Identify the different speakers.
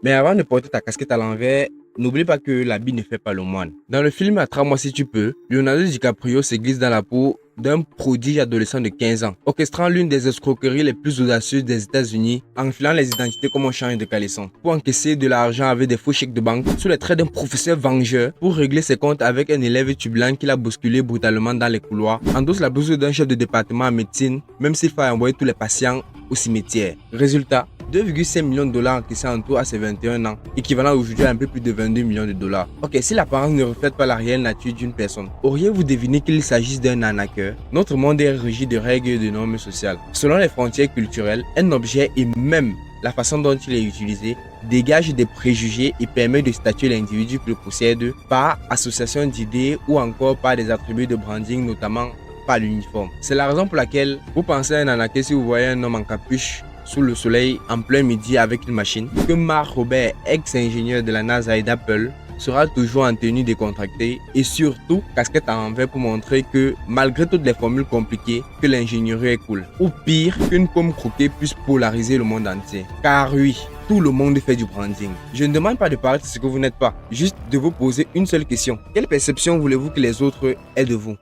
Speaker 1: Mais avant de porter ta casquette à l'envers, n'oublie pas que l'habit ne fait pas le moine. Dans le film Attrape-moi si tu peux, Leonardo DiCaprio se glisse dans la peau d'un prodige adolescent de 15 ans, orchestrant l'une des escroqueries les plus audacieuses des États-Unis, enfilant les identités comme un change de caleçon, pour encaisser de l'argent avec des faux chèques de banque sous les traits d'un professeur vengeur pour régler ses comptes avec un élève tubulant qu'il a bousculé brutalement dans les couloirs, endosse la blouse d'un chef de département en médecine, même s'il faut envoyer tous les patients au cimetière. Résultat, 2,5 millions de dollars encaissés en tout à ses 21 ans, équivalent aujourd'hui à un peu plus de 22 millions de dollars. Ok, si l'apparence ne reflète pas la réelle nature d'une personne, auriez-vous deviné qu'il s'agisse d'un arnaqueur? Notre monde est régi de règles et de normes sociales. Selon les frontières culturelles, un objet et même la façon dont il est utilisé dégage des préjugés et permet de statuer l'individu qui le possède par association d'idées ou encore par des attributs de branding, notamment par l'uniforme. C'est la raison pour laquelle vous pensez à un arnaqueur si vous voyez un homme en capuche sous le soleil en plein midi avec une machine, que Mark Robert, ex-ingénieur de la NASA et d'Apple, sera toujours en tenue décontractée et surtout casquette à l'envers pour montrer que malgré toutes les formules compliquées, que l'ingénierie est cool. Ou pire, qu'une pomme croquée puisse polariser le monde entier. Car oui, tout le monde fait du branding. Je ne demande pas de paraître ce que vous n'êtes pas, juste de vous poser une seule question. Quelle perception voulez-vous que les autres aient de vous?